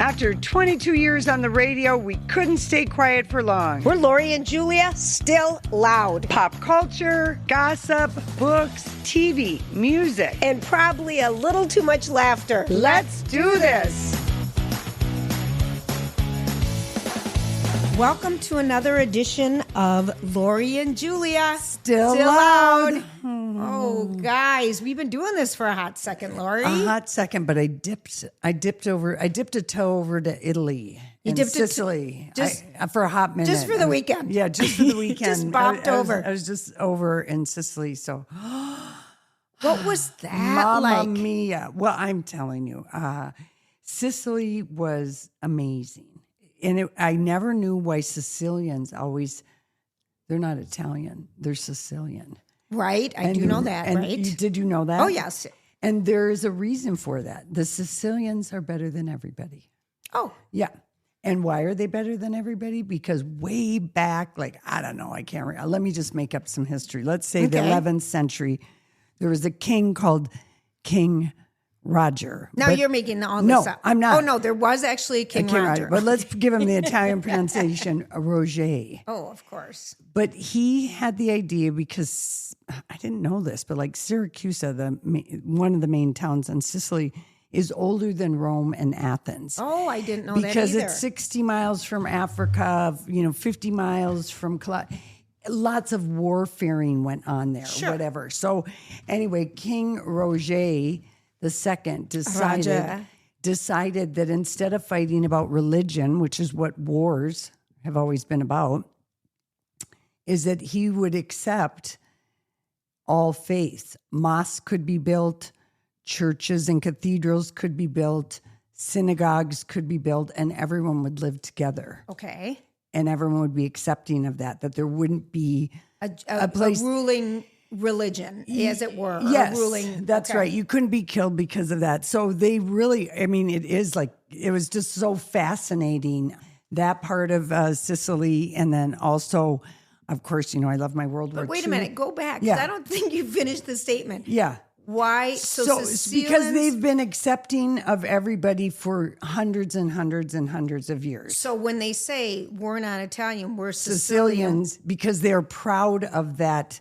After 22 years on the radio, we couldn't stay quiet for long. We're Lori and Julia, still loud. Pop culture, gossip, books, TV, music, and probably a little too much laughter. Let's do this. Welcome to another edition of Lori and Julia, Still loud. Oh, guys, we've been doing this for a hot second, Lori. A hot second, but I dipped a toe over to Italy. You dipped Sicily for a hot minute. Just for the weekend. Yeah, just for the weekend. Just bopped over. I was just over in Sicily, so. What was that Mamma like? mia. Well, I'm telling you, Sicily was amazing. And I never knew why Sicilians they're not Italian, they're Sicilian. Right, I do know that, right? Did you know that? Oh, yes. And there is a reason for that. The Sicilians are better than everybody. Oh. Yeah. And why are they better than everybody? Because way back, I don't know, I can't remember. Let me just make up some history. Let's say the 11th century, there was a king called King Roger. Now you're making all this up. I'm not. Oh, no, there was actually a King Roger. But let's give him the Italian pronunciation, Roger. Oh, of course. But he had the idea because, I didn't know this, but Syracuse, one of the main towns in Sicily, is older than Rome and Athens. Oh, I didn't know that either. Because it's 60 miles from Africa, 50 miles from... Lots of warfaring went on there, whatever. So anyway, King Roger II decided that instead of fighting about religion, which is what wars have always been about, is that he would accept all faiths. Mosques could be built, churches and cathedrals could be built, synagogues could be built, and everyone would live together. Okay. And everyone would be accepting of that there wouldn't be a place... A ruling religion, as it were. Yes, ruling, that's right. You couldn't be killed because of that. So they really, it was just so fascinating, that part of Sicily. And then also, of course, I love my World War II. Wait a minute, go back. Yeah. I don't think you finished the statement. Yeah. Why? So because they've been accepting of everybody for hundreds and hundreds and hundreds of years. So when they say we're not Italian, we're Sicilians, because they're proud of that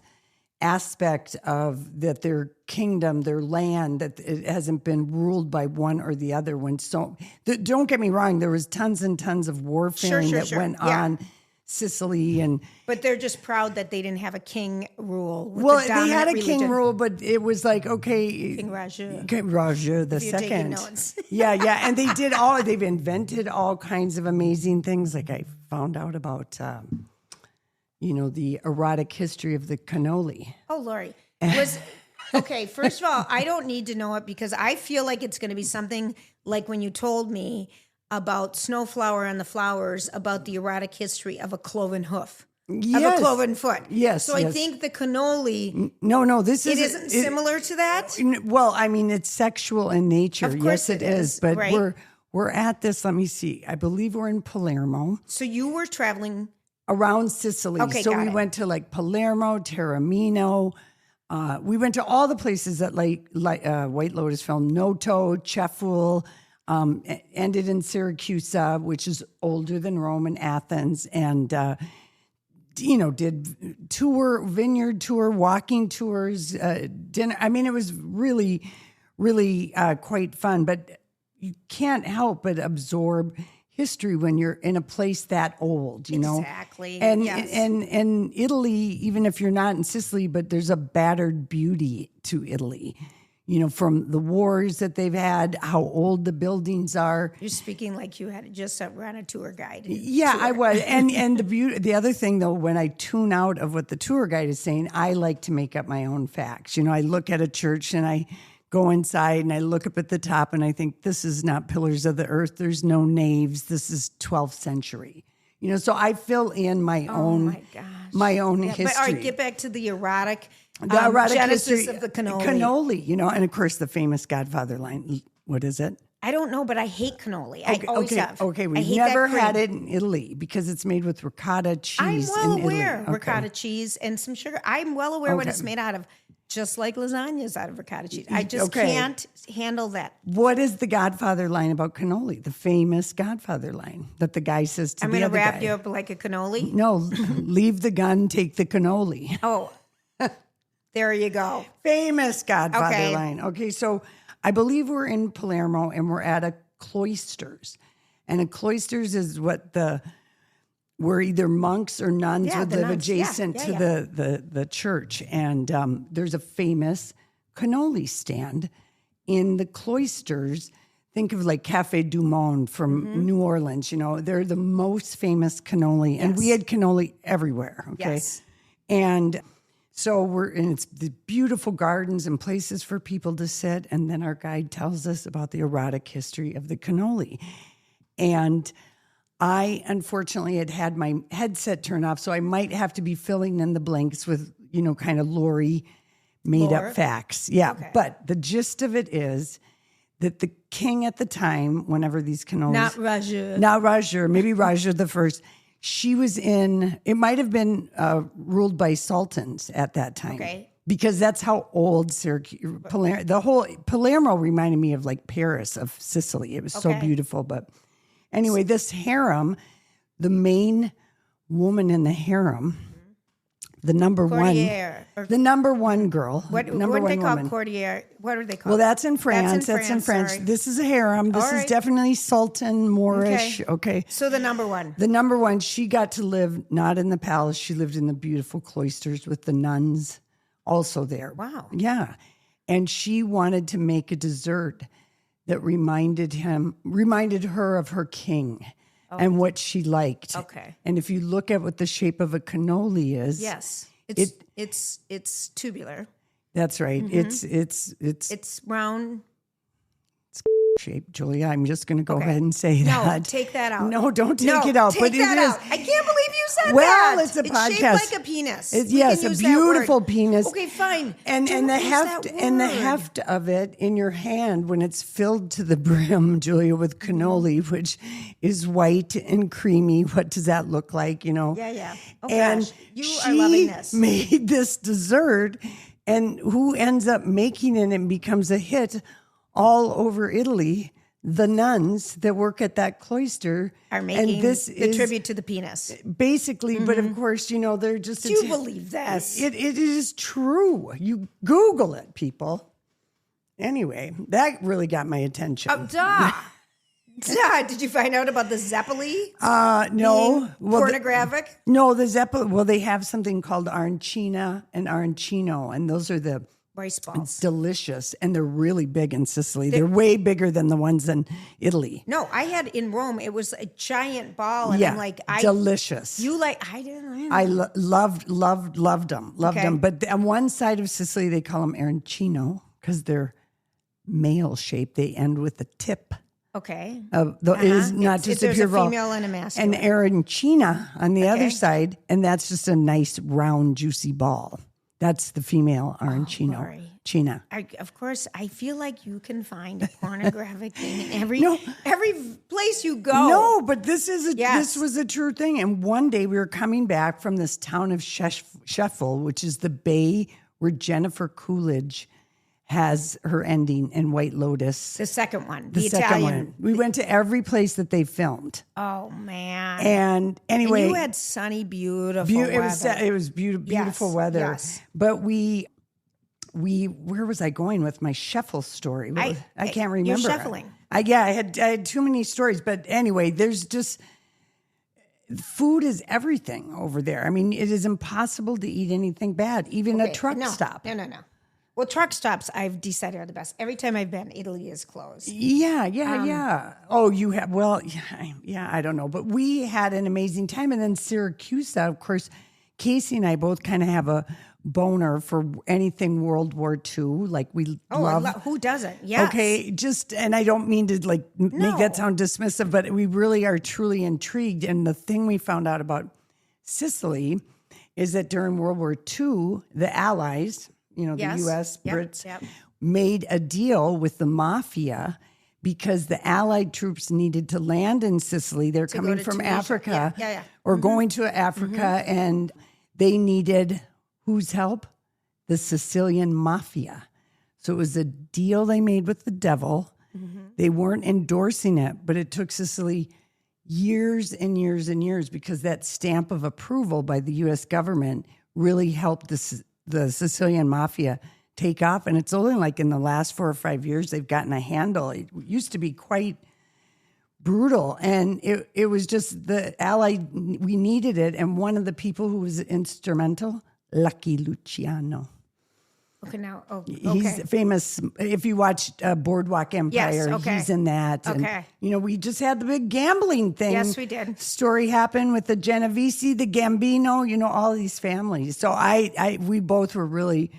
aspect of that their kingdom, their land, that it hasn't been ruled by one or the other one. So don't get me wrong, there was tons and tons of warfare that went on Sicily, but they're just proud that they didn't have a king rule. They had a king rule, but it was King Roger the second. Yeah, and they've invented all kinds of amazing things. I found out about the erotic history of the cannoli. Oh, Lori. Okay, first of all, I don't need to know it because I feel like it's going to be something like when you told me about Snowflower and the Flowers, about the erotic history of a cloven hoof. Yes. Of a cloven foot. Yes. So I think the cannoli... No, it isn't similar to that? Well, it's sexual in nature. Of course it is. But right? we're at this, let me see. I believe we're in Palermo. So you were traveling... around Sicily. Okay, so we went to Palermo, Taormino. We went to all the places that White Lotus filmed. Noto, Ceful, ended in Syracuse, which is older than Rome and Athens, and did vineyard tour, walking tours, dinner. It was really, really quite fun. But you can't help but absorb history when you're in a place that old, Exactly. And Italy, even if you're not in Sicily, but there's a battered beauty to Italy. From the wars that they've had, how old the buildings are. You're speaking like you had just ran a tour guide. Yeah, I was. And the beauty. The other thing, though, when I tune out of what the tour guide is saying, I like to make up my own facts. I look at a church and I go inside and I look up at the top and I think, this is not pillars of the earth. There's no naves. This is 12th century. So I fill in my own history. But all right, get back to the erotic. The erotic genesis history of the cannoli. Cannoli, and of course the famous Godfather line. What is it? I don't know, but I hate cannoli. I always have. Okay, we've never had it in Italy because it's made with ricotta cheese. I'm well aware. Ricotta cheese and some sugar. I'm well aware what it's made out of. just like lasagnas out of ricotta cheese. I just can't handle that. What is the Godfather line about cannoli? The famous Godfather line that the guy says to I'm the going to other wrap guy. you up like a cannoli. No, leave the gun, take the cannoli. Oh, there you go. Famous Godfather Okay. line. Okay, so I believe we're in Palermo and we're at a cloisters. And a cloisters is where either monks or nuns would the live nuns. adjacent to the church. And there's a famous cannoli stand in the cloisters. Think of like Cafe Du Monde from New Orleans. They're the most famous cannoli. And we had cannoli everywhere. Okay. Yes. And so it's the beautiful gardens and places for people to sit. And then our guide tells us about the erotic history of the cannoli. And I, unfortunately, had my headset turned off, so I might have to be filling in the blanks with, kind of Lori made up facts. Yeah, Okay. But the gist of it is that the king at the time, whenever these cannolis... Not Roger, maybe Roger the First. She was it might have been ruled by sultans at that time. Okay. Because that's how old the whole Palermo reminded me of like Paris, of Sicily. It was so beautiful, but... Anyway, this harem, the main woman in the harem, the number one girl. What are they called? Courtier. What are they called? Well, that's in France. That's in French. Sorry. This is a harem. This is definitely Sultan, Moorish. Okay. So the number one. The number one, she got to live not in the palace. She lived in the beautiful cloisters with the nuns also there. Wow. Yeah. And she wanted to make a dessert that reminded her of her king and what she liked. Okay. And if you look at what the shape of a cannoli is, Yes. It's tubular. that's right. It's round. Shape, Julia. I'm just going to go ahead and say No, that. take that out. No, don't take it out. Take but that it is. out. I can't believe you said that. Well, it's a podcast. It's shaped like a penis. Yes, a beautiful penis. Okay, fine. And the heft of it in your hand when it's filled to the brim, Julia, with cannoli, which is white and creamy. What does that look like? Yeah. Oh, And gosh. You are loving this. She made this dessert, and who ends up making it and becomes a hit all over Italy? The nuns that work at that cloister Are making and this the is tribute to the penis. basically, but of course, they're just. Do you believe this? It is true. You Google it, people. Anyway, that really got my attention. Oh, duh. Duh. Did you find out about the Zeppeli? No. Pornographic? No, the Zeppelin. Well, they have something called arancina and arancino, and those are the Rice balls. delicious, and they're really big in Sicily. They're way bigger than the ones in Italy. No, I had in Rome. It was a giant ball, and I'm like, delicious. I didn't. I loved them. But on one side of Sicily, they call them arancino because they're male shaped. They end with a tip. Okay. It is not just there's a pure a female and a masculine. And arancina on the other side, and that's just a nice round juicy ball. That's the female arancino. Lori. China. Of course, I feel like you can find a pornographic thing in every place you go. No, but this was a true thing. And one day we were coming back from this town of Sheffield, which is the bay where Jennifer Coolidge has her ending in White Lotus. The second one, The second Italian one. We went to every place that they filmed. Oh man! And anyway, and you had sunny, beautiful weather. It was beautiful weather. Yes. But we where was I going with my Sheffield story? I can't remember. You're shuffling. I had too many stories. But anyway, there's just food is everything over there. I mean, it is impossible to eat anything bad, even a truck stop. No. Well, truck stops, I've decided are the best. Every time I've been, Italy is closed. Yeah. Oh, you have, well, yeah, I don't know. But we had an amazing time. And then Syracuse, of course, Casey and I both kind of have a boner for anything World War II. Like we love. Who doesn't? Yes. Okay, and I don't mean to make that sound dismissive, but we really are truly intrigued. And the thing we found out about Sicily is that during World War II, the Allies, the U.S., Brits, made a deal with the mafia because the Allied troops needed to land in Sicily. They're coming from Tunisia. Africa or going to Africa, and they needed whose help? the Sicilian mafia. So it was a deal they made with the devil. They weren't endorsing it, but it took Sicily years and years and years because that stamp of approval by the U.S. government really helped the Sicilian mafia take off. And it's only like in the last 4 or 5 years they've gotten a handle. It used to be quite brutal. And it was just the we needed it. And one of the people who was instrumental, Lucky Luciano. Okay, now, He's famous. If you watched Boardwalk Empire, Yes, okay. he's in that. And, Okay. we just had the big gambling thing. Yes, we did. Story happened with the Genovese, the Gambino, all these families. So we both were really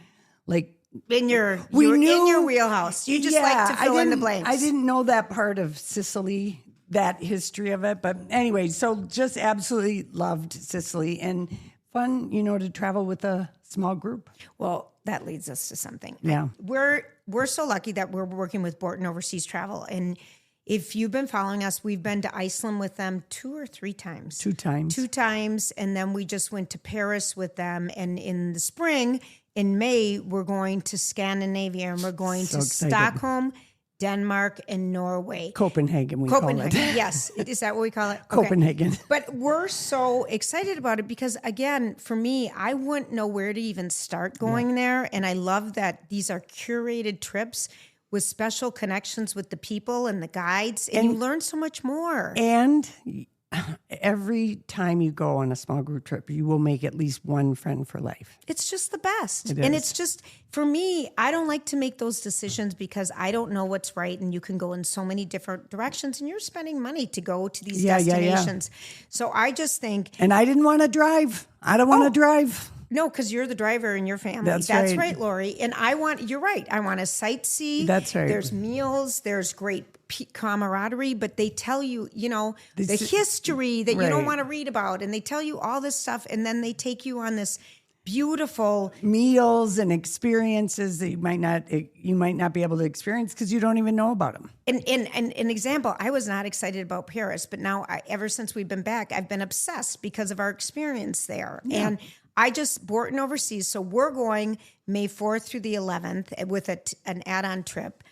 like, in your wheelhouse. You just like to fill in the blanks. I didn't know that part of Sicily, that history of it. But anyway, so just absolutely loved Sicily and fun, to travel with a small group. Well, that leads us to something. Yeah. We're so lucky that we're working with Borton Overseas Travel. And if you've been following us, we've been to Iceland with them 2 or 3 times. 2 times. 2 times. And then we just went to Paris with them. And in the spring, in May, we're going to Scandinavia and we're going to excited. Stockholm, Denmark, and Norway. Copenhagen, we call it. Yes. Is that what we call it? Okay. Copenhagen. But we're so excited about it because, again, for me, I wouldn't know where to even start going there. And I love that these are curated trips with special connections with the people and the guides. And you learn so much more. And every time you go on a small group trip, you will make at least one friend for life. It's just the best. It And is. it's just, for me, I don't like to make those decisions because I don't know what's right. And you can go in so many different directions and you're spending money to go to these destinations. So I just think. And I didn't want to drive. I don't want to drive. No, because you're the driver in your family. That's right. right, Lori. And you're right. I want to sightsee. That's right. There's meals, there's great camaraderie, but they tell you, the history that you don't want to read about. And they tell you all this stuff. And then they take you on this beautiful meals and experiences that you might not be able to experience because you don't even know about them. And an example, I was not excited about Paris, but now ever since we've been back, I've been obsessed because of our experience there. Yeah. And I just Borton Overseas. So we're going May 4th through the 11th with an add-on trip.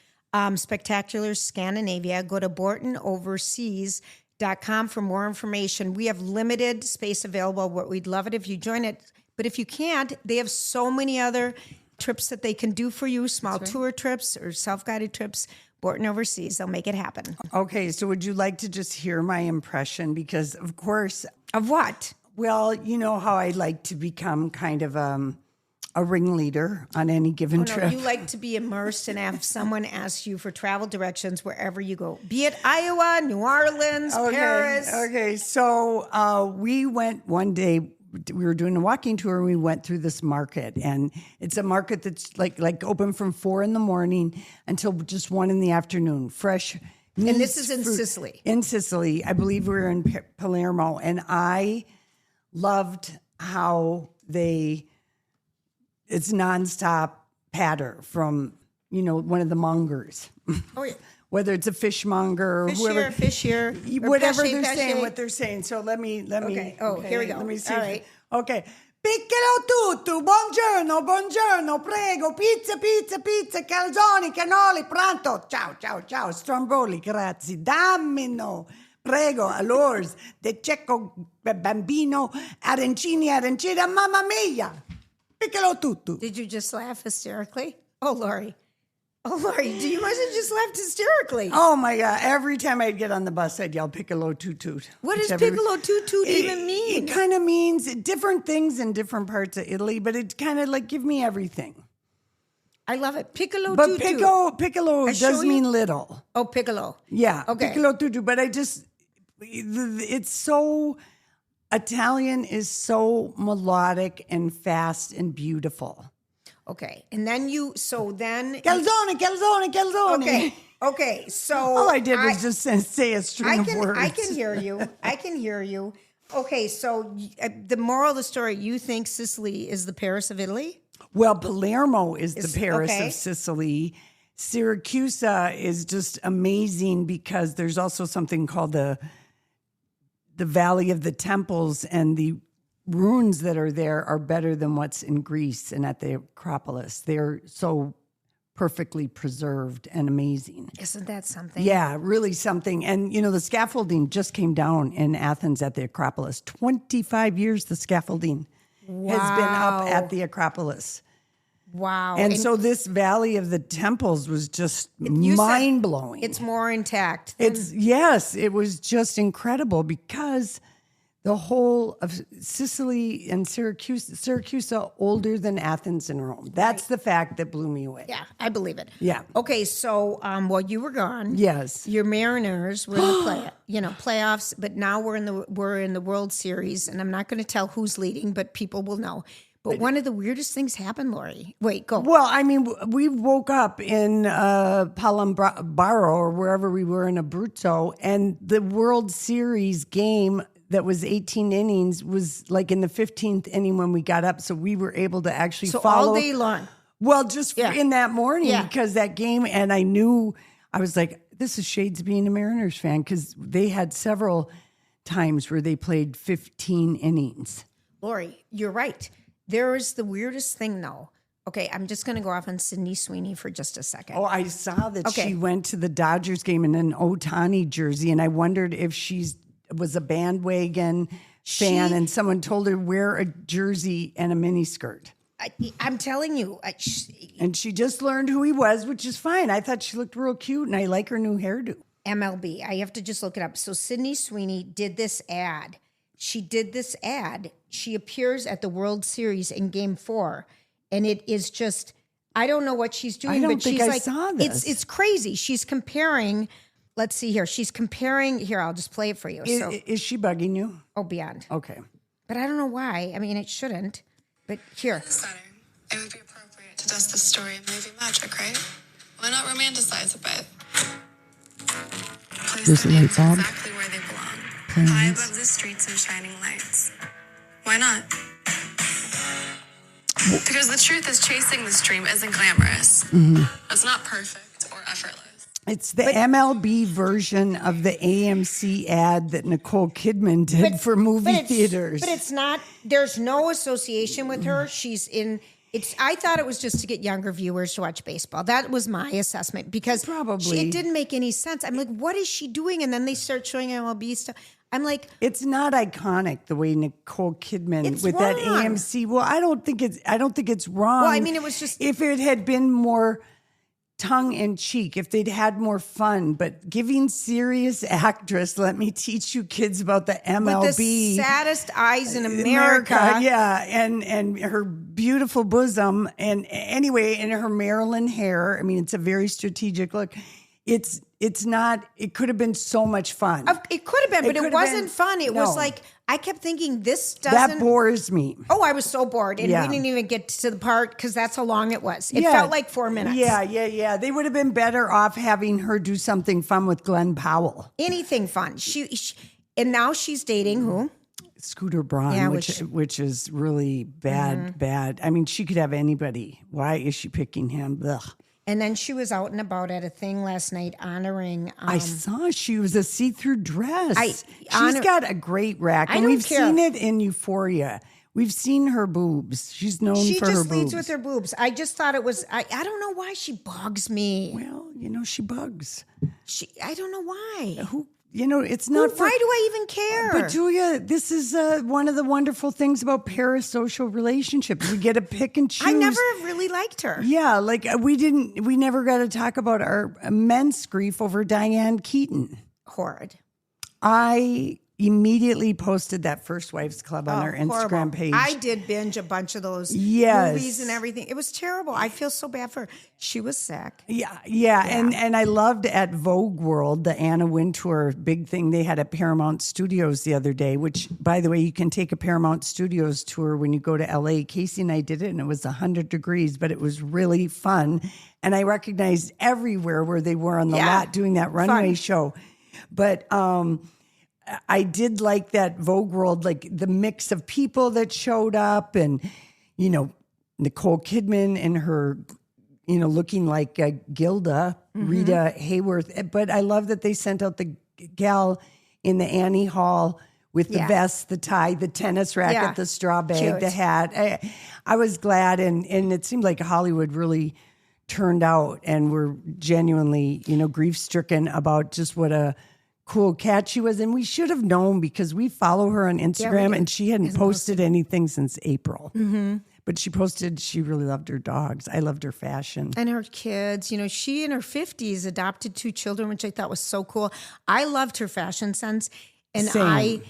Spectacular Scandinavia. Go to BortonOverseas.com for more information. We have limited space available. We'd love it if you join it. But if you can't, they have so many other trips that they can do for you, small tour trips or self-guided trips. Borton Overseas, they'll make it happen. Okay, so would you like to just hear my impression? Because, of course... Of what? Well, you know how I like to become kind of a ringleader on any given trip. You like to be immersed and have someone ask you for travel directions wherever you go, be it Iowa, New Orleans, Paris. Okay, so we went one day. We were doing a walking tour and we went through this market, and it's a market that's like open from 4 a.m. until just 1 p.m. Fresh meats, and this is in fruit. Sicily. In Sicily. I believe we were in Palermo, and I loved how it's nonstop patter from, one of the mongers. Oh, yeah. Whether it's a fishmonger or whoever. Fish here. Whatever they're saying, what they're saying. So let me. Okay. Oh, here we go. Let me see. All right. Okay. Piccolo tutto, buongiorno, prego, pizza, calzoni, cannoli, pronto, ciao, stromboli, grazie, dammino, prego, allors, de cecco, bambino, arancini, mamma mia, piccolo tutto. Did you just laugh hysterically? Oh, Lori, you must have just laughed hysterically. Oh, my God. Every time I'd get on the bus, I'd yell piccolo toot toot. What does piccolo toot toot even mean? It kind of means different things in different parts of Italy, but it kind of like give me everything. I love it. Piccolo but toot toot. Piccolo does mean little. Oh, piccolo. Yeah. Okay. Piccolo toot toot. But it's so, Italian is so melodic and fast and beautiful. Okay, and then calzone. Okay. So all I did was just say a string of words. I can hear you. Okay, so the moral of the story: you think Sicily is the Paris of Italy? Well, Palermo is the Paris of Sicily. Syracuse is just amazing because there's also something called the Valley of the Temples, and the ruins that are there are better than what's in Greece and at the Acropolis. They're so perfectly preserved and amazing. Isn't that something? Yeah, really something. And, the scaffolding just came down in Athens at the Acropolis. 25 years the scaffolding has been up at the Acropolis. Wow. And so this Valley of the Temples was just mind-blowing. It's more intact. Yes, it was just incredible because the whole of Sicily and Syracuse are older than Athens and Rome. That's the fact that blew me away. Yeah, I believe it. Yeah. Okay, so while you were gone, Yes. your Mariners were in the playoffs, but now we're in the World Series, and I'm not going to tell who's leading, but people will know. But one of the weirdest things happened, Lori. Wait, go. Well, I mean, we woke up in Palambaro or wherever we were in Abruzzo, and the World Series game that was 18 innings was like in the 15th inning when we got up. So we were able to actually follow. All day long. Well, just in that morning because that game, and I knew, I was like, this is shades of being a Mariners fan because they had several times where they played 15 innings. Lori, you're right. There is the weirdest thing, though. Okay, I'm just going to go off on Sydney Sweeney for just a second. Oh, I saw that she went to the Dodgers game in an Ohtani jersey, and I wondered if was a bandwagon fan and someone told her wear a jersey and a miniskirt. I'm telling you. And she just learned who he was, which is fine. I thought she looked real cute, and I like her new hairdo. MLB. I have to just look it up. So Sydney Sweeney did this ad. She appears at the World Series in Game 4, and it is just, I don't know what she's doing, but she's like, saw this. It's crazy. She's comparing. Let's see here. She's comparing. Here, I'll just play it for you. Is she bugging you? Oh, beyond. Okay. But I don't know why. I mean, it shouldn't. But here. Setting, it would be appropriate to dust the story of movie magic, right? Why not romanticize a bit? Place their names exactly where they belong. High above the streets and shining lights. Why not? Because the truth is chasing this dream isn't glamorous. Mm-hmm. It's not perfect or effortless. It's the MLB version of the AMC ad that Nicole Kidman did for movie theaters. But it's not, there's no association with her. I thought it was just to get younger viewers to watch baseball. That was my assessment because it didn't make any sense. I'm like, what is she doing? And then they start showing MLB stuff. I'm like, it's not iconic the way Nicole Kidman with wrong. That AMC. Well, I don't think it's wrong. Well, I mean, it was just if it had been more tongue in cheek, if they'd had more fun, but giving serious actress, let me teach you kids about the MLB. With the saddest eyes in America. Yeah, and her beautiful bosom, and anyway, and her Maryland hair. I mean, it's a very strategic look. It's not, it could have been so much fun. It could have been, but it wasn't fun. It was like, I kept thinking this doesn't. That bores me. Oh, I was so bored. And we didn't even get to the part because that's how long it was. It felt like 4 minutes. Yeah. They would have been better off having her do something fun with Glenn Powell. Anything fun. She and now she's dating who? Scooter Braun, which is really bad. I mean, she could have anybody. Why is she picking him? Ugh. And then she was out and about at a thing last night honoring. I saw she was a see-through dress. She's got a great rack, and we've seen it in Euphoria. We've seen her boobs. She's known for her boobs. She just leads with her boobs. I just thought it was. I don't know why she bugs me. Well, she bugs. I don't know why. It's not. Why do I even care? But Julia, this is one of the wonderful things about parasocial relationships. We get to pick and choose. I never really liked her. Yeah, like we never got to talk about our immense grief over Diane Keaton. Horrid. I immediately posted that First Wives Club on our Instagram horrible. page. I did binge a bunch of those movies and everything. It was terrible. I feel so bad for her. She was sick. Yeah. And I loved at Vogue World, the Anna Wintour big thing they had at Paramount Studios the other day, which, by the way, you can take a Paramount Studios tour when you go to LA. Casey and I did it, and it was 100 degrees, but it was really fun. And I recognized everywhere where they were on the lot doing that runway show. But I did like that Vogue World, like the mix of people that showed up and, Nicole Kidman and her, looking like Gilda, Rita Hayworth. But I love that they sent out the gal in the Annie Hall with the vest, the tie, the tennis racket, Yeah. the straw bag, Cute. the hat. I was glad, and it seemed like Hollywood really turned out and were genuinely, grief-stricken about just what a cool cat she was. And we should have known because we follow her on Instagram, and she hadn't posted anything since April. Mm-hmm. But she posted she really loved her dogs. I loved her fashion. And her kids, she in her 50s adopted 2 children, which I thought was so cool. I loved her fashion sense. And Same.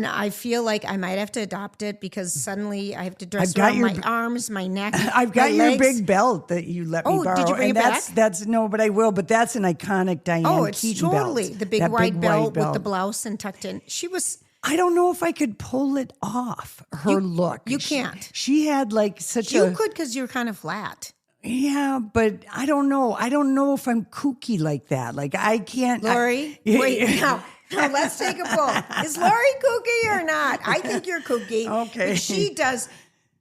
I feel like I might have to adopt it because suddenly I have to dress around my arms, my neck. I've got my your legs. big belt that you let me borrow. Did you bring and it that's back? that's no, but I will. But that's an iconic Diane It's Keaton totally belt. the big That white belt with the belt. blouse and tucked in. She was. I don't know if I could pull it off. Her look. You can't. She had like such You a. could because you're kind of flat. Yeah, but I don't know. I don't know if I'm kooky like that. Like I can't. Lori, wait now. Now let's take a poll. Is Lori kooky or not? I think you're kooky. Okay. But she does.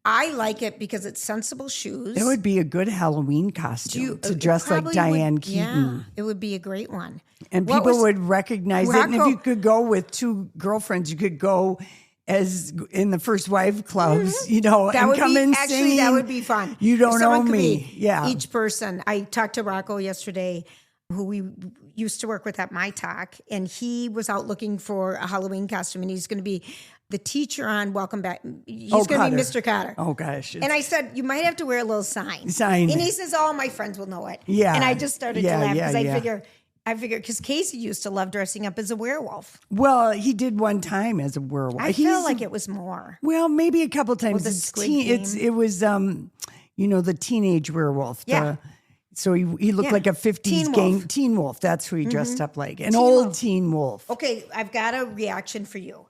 I like it because it's sensible shoes. It would be a good Halloween costume to dress like Diane Keaton. Yeah, it would be a great one. And What people was- would recognize it. And if Rocco- you could go with 2 girlfriends, you could go as in the first wife clubs, That and would come be in actually singing. that would be fun. You don't If know someone could me. be Yeah. Each person. I talked to Rocco yesterday, who we used to work with at My Talk, and he was out looking for a Halloween costume, and he's going to be the teacher on Welcome Back. He's going to be Cotter. Mr. Cotter. Oh, gosh. And I said, you might have to wear a little sign. Sign. And he says, all my friends will know it. Yeah. And I just started to Yeah, laugh yeah, because yeah. I figure, because Casey used to love dressing up as a werewolf. Well, he did one time as a werewolf. I felt like it was more. Well, maybe a couple times. the It's Squid Game. it was the teenage werewolf. Yeah. So he looked Yeah. like a 50s Teen gang wolf. teen wolf. That's who he dressed up like. An Teen old wolf. teen wolf. Okay, I've got a reaction for you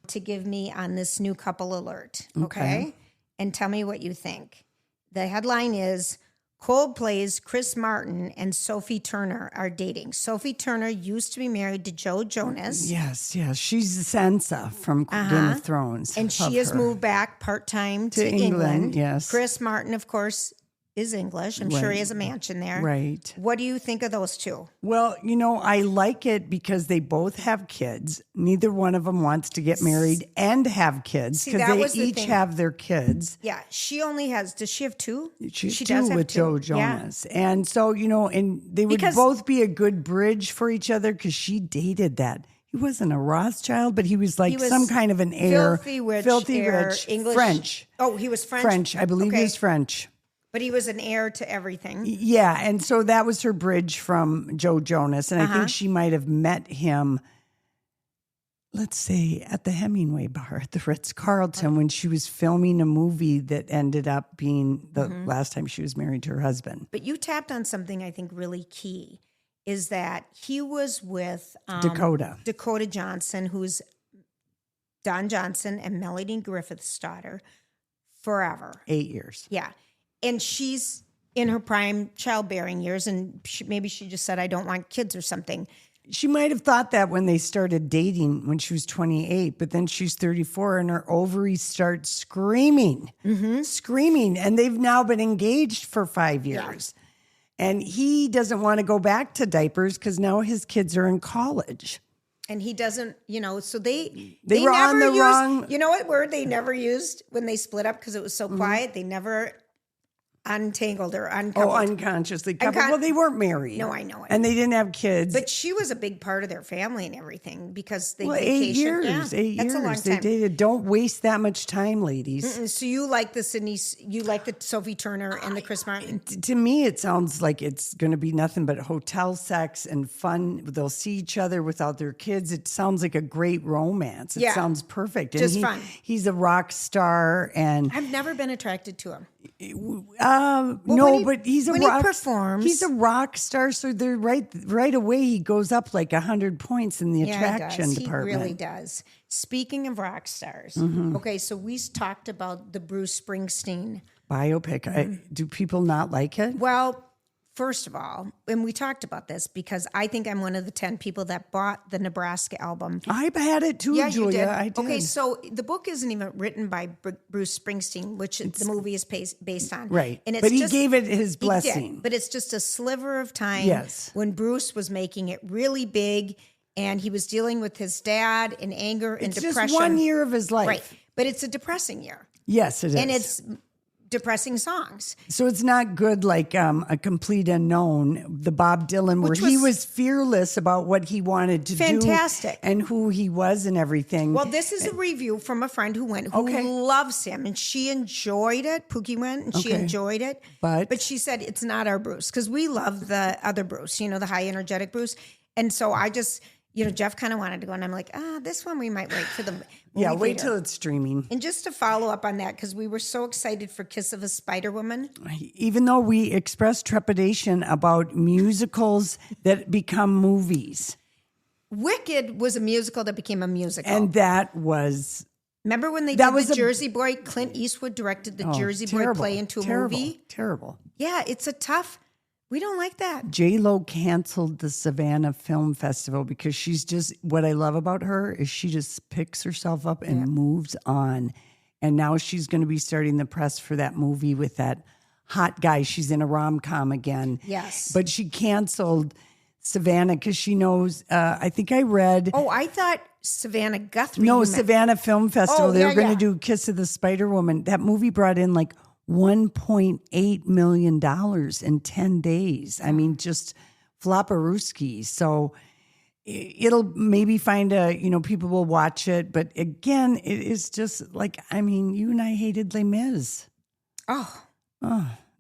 to give me on this new couple alert. Okay. And tell me what you think. The headline is Coldplay's Chris Martin and Sophie Turner are dating. Sophie Turner used to be married to Joe Jonas. Yes. She's Sansa from Game of Thrones. And she Love has her. moved back part-time to England, England. yes. Chris Martin, of course, is English. I'm sure he has a mansion there. Right. What do you think of those two? Well, I like it because they both have kids. Neither one of them wants to get married and have kids See, because that they was the each thing. have their kids. Yeah, she only has, does she have 2? She does do have with 2. Joe Yeah. Jonas. And so, and they would Because- both be a good bridge for each other because she dated that. He wasn't a Rothschild, but he was like He was some kind of an heir. filthy rich, English. French. Oh, he was French? French. I believe Okay. he was French. But he was an heir to everything. Yeah. And so that was her bridge from Joe Jonas. And I Uh-huh. think she might have met him, let's say, at the Hemingway bar at the Ritz-Carlton when she was filming a movie that ended up being the Mm-hmm. last time she was married to her husband. But you tapped on something I think really key is that he was with Dakota Johnson, who's Don Johnson and Melanie Griffith's daughter, forever. 8 years. Yeah. And she's in her prime childbearing years, and maybe she just said, I don't want kids or something. She might have thought that when they started dating when she was 28, but then she's 34 and her ovaries start screaming, and they've now been engaged for 5 years. And he doesn't want to go back to diapers because now his kids are in college. And he doesn't, so they were on never the used, wrong- you know what word they never used when they split up because it was so quiet? They never untangled or uncoupled. Oh, unconsciously coupled. Well, they weren't married. No, I know it. And they didn't have kids. But she was a big part of their family and everything because they well, vacationed. 8 years. Yeah, 8 that's years. a long They time. dated. Don't waste that much time, ladies. And so you like the you like the Sophie Turner and the Chris Martin? To me, it sounds like it's going to be nothing but hotel sex and fun. They'll see each other without their kids. It sounds like a great romance. It Yeah. sounds perfect. And Just fun. He's a rock star, and I've never been attracted to him. no, but he's a when he rock. performs- He's a rock star, so they're right away. He goes up like 100 points in the attraction he department. really does. Speaking of rock stars, okay, so we talked about the Bruce Springsteen. Biopic. Do people not like it? Well, first of all, and we talked about this because I think I'm one of the 10 people that bought the Nebraska album. I had it too, Yeah, Julia. you did. I did. Okay, so the book isn't even written by Bruce Springsteen, which the movie is based on. Right. And it's But he just, gave it his he did, blessing. but it's just a sliver of time Yes. when Bruce was making it really big and he was dealing with his dad and anger and It's depression. just 1 year of his life. Right. But it's a depressing year. Yes, it is. And it's depressing songs. So it's not good like A Complete Unknown, the Bob Dylan, where he was fearless about what he wanted to do. Fantastic. And who he was and everything. Well, this is a review from a friend who went, who loves him, and she enjoyed it. Pookie went, and she enjoyed it. But she said, it's not our Bruce, because we love the other Bruce, the high energetic Bruce. And so I just... Jeff kind of wanted to go, and I'm like, this one we might wait for the movie wait theater. till it's streaming. And just to follow up on that, because we were so excited for Kiss of a Spider Woman. Even though we expressed trepidation about musicals that become movies. Wicked was a musical that became a musical. And that was... Remember when they did the Jersey Boy? Clint Eastwood directed the Jersey Boy play into a movie? Terrible. Yeah, it's a tough... We don't like that. J-Lo canceled the Savannah Film Festival because she's just, what I love about her is she just picks herself up and moves on. And now she's going to be starting the press for that movie with that hot guy. She's in a rom-com again. Yes. But she canceled Savannah because she knows, I think I read. Oh, I thought Savannah Guthrie. No, Savannah Film Festival. They were going to do Kiss of the Spider Woman. That movie brought in like $1.8 million in 10 days. I mean, just flopperooski. So it'll maybe find people will watch it. But again, it is just like, I mean, you and I hated Les Mis. Oh.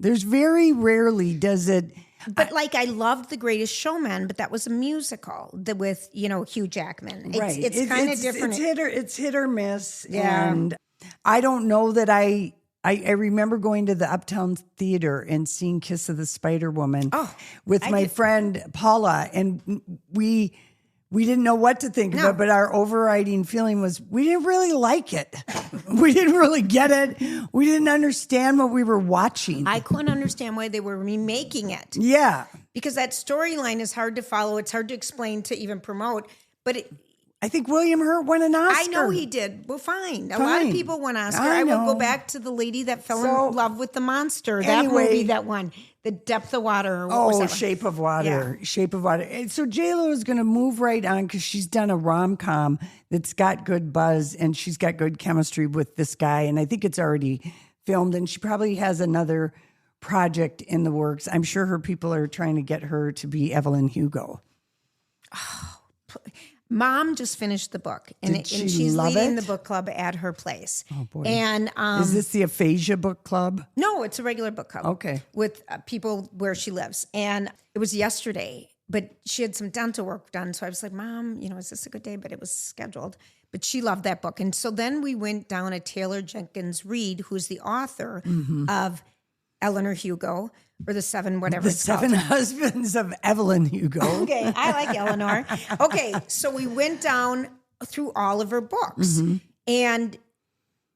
There's very rarely does it. But I loved The Greatest Showman, but that was a musical with, Hugh Jackman. Right. It's kind of different. It's hit or miss. Yeah. And I don't know that I remember going to the Uptown Theater and seeing Kiss of the Spider Woman with my friend Paula, and we didn't know what to think of it, but our overriding feeling was we didn't really like it. We didn't really get it. We didn't understand what we were watching. I couldn't understand why they were remaking it. Yeah. Because that storyline is hard to follow. It's hard to explain, to even promote. But I think William Hurt won an Oscar. I know he did. Well, fine. A lot of people won Oscar. I will go back to the lady that fell in love with the monster. That movie that won. The Depth of Water. Or what was that Shape of Water. Yeah. Shape of Water. And so J-Lo is going to move right on because she's done a rom-com that's got good buzz and she's got good chemistry with this guy. And I think it's already filmed and she probably has another project in the works. I'm sure her people are trying to get her to be Evelyn Hugo. Mom just finished the book, and she's leading the book club at her place. Oh boy! And is this the Aphasia Book Club? No, it's a regular book club. Okay, with people where she lives, and it was yesterday. But she had some dental work done, so I was like, "Mom, is this a good day?" But it was scheduled. But she loved that book, and so then we went down a Taylor Jenkins Reid, who's the author of Eleanor Hugo. Or the seven, whatever the it's seven called. husbands of Evelyn Hugo. Okay, I like Eleanor. Okay, so we went down through all of her books. And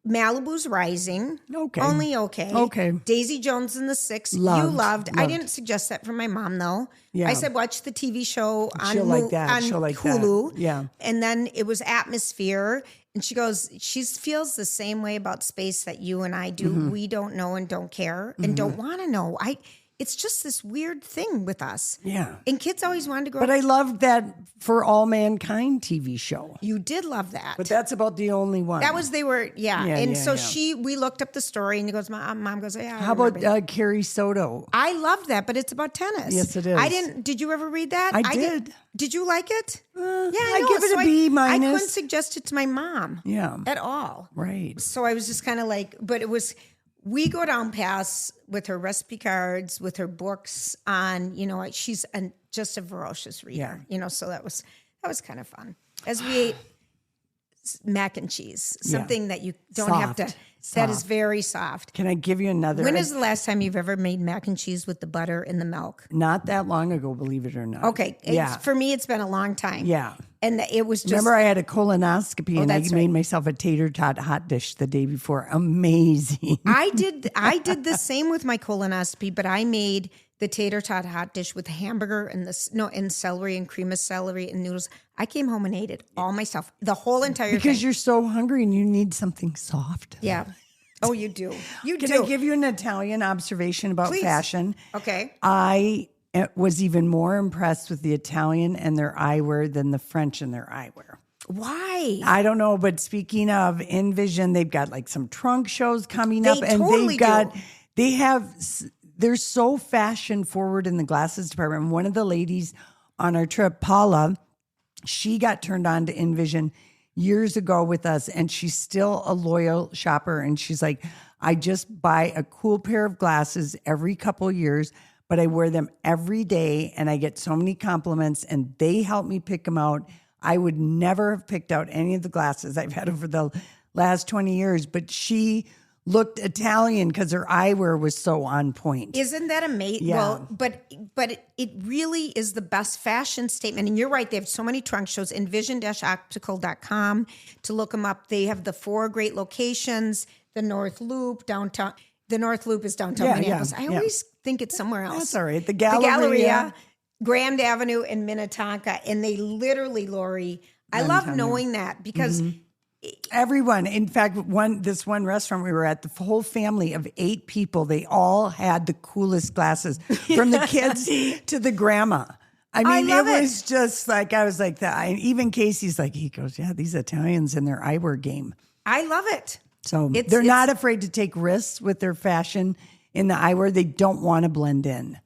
Malibu's Rising. Okay. Only okay. Okay. Daisy Jones and the Six. Loved. You loved. I didn't suggest that for my mom, though. Yeah. I said, watch the TV show on, She'll like that. She'll like Hulu. That. Yeah. And then it was Atmosphere. And she goes, she feels the same way about space that you and I do. We don't know and don't care and don't want to know. It's just this weird thing with us. Yeah. And kids always wanted to grow But up. I loved that For All Mankind TV show. You did love that. But that's about the only one. That was, we looked up the story and he goes, Mom goes, yeah. How about Carrie Soto? I loved that, but it's about tennis. Yes, it is. Did you ever read that? I did. Did you like it? Yeah, I give it a B minus. I couldn't suggest it to my mom. Yeah. At all. Right. So I was just kind of like, but it was, we go down past with her recipe cards, with her books on, she's just a ferocious reader, so that was kind of fun. As we ate mac and cheese, something that you don't have to, that is very soft. Can I give you another? When is the last time you've ever made mac and cheese with the butter and the milk? Not that long ago, believe it or not. Okay. For me, it's been a long time. Yeah. And it was just. Remember, I had a colonoscopy and I made myself a tater tot hot dish the day before. Amazing. I did the same with my colonoscopy, but I made the tater tot hot dish with hamburger and celery and cream of celery and noodles. I came home and ate it all myself, the whole entire thing. Because you're so hungry and you need something soft. Yeah. Oh, you do. Can I give you an Italian observation about fashion? Okay. I was even more impressed with the Italian and their eyewear than the French and their eyewear. Why? I don't know, but speaking of Envision, they've got like some trunk shows coming up, and totally they're so fashion forward in the glasses department. One of the ladies on our trip, Paula, she got turned on to Envision years ago with us, and she's still a loyal shopper. And she's like, I just buy a cool pair of glasses every couple of years, but I wear them every day, and I get so many compliments, and they help me pick them out. I would never have picked out any of the glasses I've had over the last 20 years, but she looked Italian because her eyewear was so on point. Isn't that amazing? Yeah. Well, but it really is the best fashion statement. And you're right. They have so many trunk shows. Envision-optical.com to look them up. They have the 4 great locations, the North Loop, downtown. The North Loop is downtown Minneapolis. I always think it's somewhere else. That's all right. The Galleria. Galleria. Grand Avenue in Minnetonka. And they literally, Lori, I love knowing that because everyone, in fact, this one restaurant we were at, the whole family of 8 people, they all had the coolest glasses, from the kids to the grandma. I mean, it was just like, I was like that. Even Casey's like, he goes, yeah, these Italians and their eyewear game. I love it. So they're not afraid to take risks with their fashion in the eyewear. They don't want to blend in.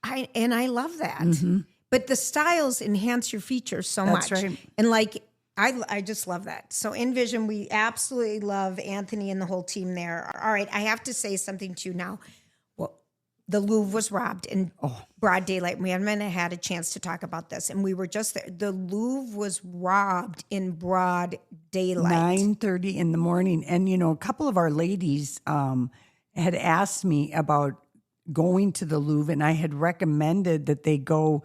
I love that. But the styles enhance your features so much. That's right. And like, I just love that. So Envision, we absolutely love Anthony and the whole team there. All right, I have to say something to you now. Well, the Louvre was robbed in broad daylight. We haven't had a chance to talk about this. And we were just there. The Louvre was robbed in broad daylight. 9:30 in the morning. And, a couple of our ladies had asked me about going to the Louvre, and I had recommended that they go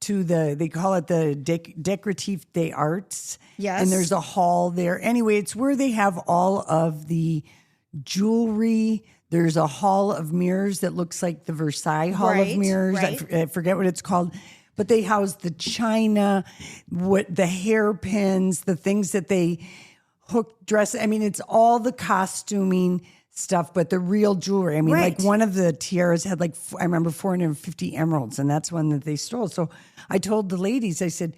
to they call it the Décoratif des Arts. Yes. And there's a hall there. Anyway, it's where they have all of the jewelry. There's a hall of mirrors that looks like the Versailles Hall of Mirrors. Right. I forget what it's called. But they house the china, the hairpins, the things that they dress. I mean, it's all the costuming stuff, but the real jewelry. I mean, like one of the tiaras had I remember 450 emeralds, and that's one that they stole. So I told the ladies, I said,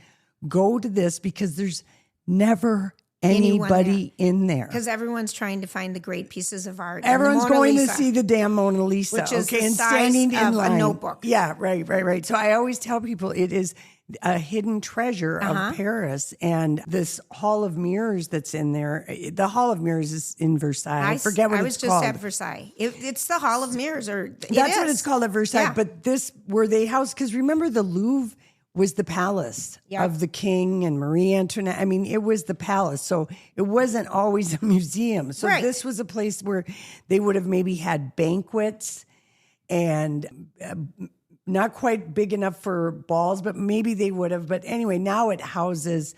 go to this because there's never anybody in there. Because everyone's trying to find the great pieces of art. Everyone's going to see the damn Mona Lisa, which is the and size standing in of line. a notebook. Yeah, right. So I always tell people it is a hidden treasure of Paris, and this Hall of Mirrors that's in there. The Hall of Mirrors is in Versailles. I forget what it's called. I was just at Versailles. It's the Hall of Mirrors, that's what it's called at Versailles. Yeah. But this where they house, because remember the Louvre was the palace of the king and Marie Antoinette. I mean, it was the palace. So it wasn't always a museum. So this was a place where they would have maybe had banquets and not quite big enough for balls, but maybe they would have. But anyway, now it houses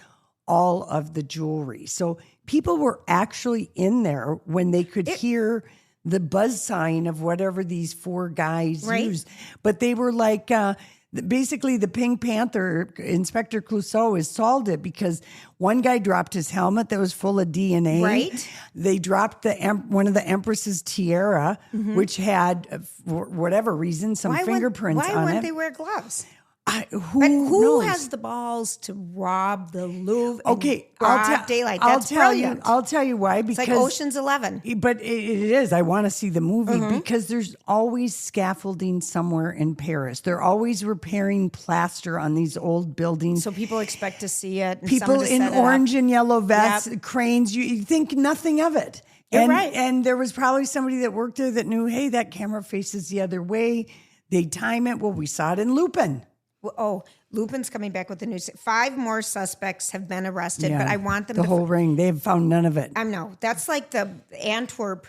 all of the jewelry. So people were actually in there when they could hear the buzz sign of whatever these 4 guys used. But they were like... basically, the Pink Panther, Inspector Clouseau, has solved it because one guy dropped his helmet that was full of DNA. Right. They dropped one of the Empress's tiara, which had, for whatever reason, some fingerprints on it. Why wouldn't they wear gloves? Who knows? Has the balls to rob the Louvre? Okay, broad daylight. I'll tell you why. Because it's like Ocean's 11. But it is. I want to see the movie because there's always scaffolding somewhere in Paris. They're always repairing plaster on these old buildings. So people expect to see it. And people in orange and yellow vests, cranes. You think nothing of it. You're right. And there was probably somebody that worked there that knew, hey, that camera faces the other way. They time it. Well, we saw it in Lupin. Oh, Lupin's coming back with the news. 5 more suspects have been arrested, but I want them the whole ring. They have found none of it. I know. That's like the Antwerp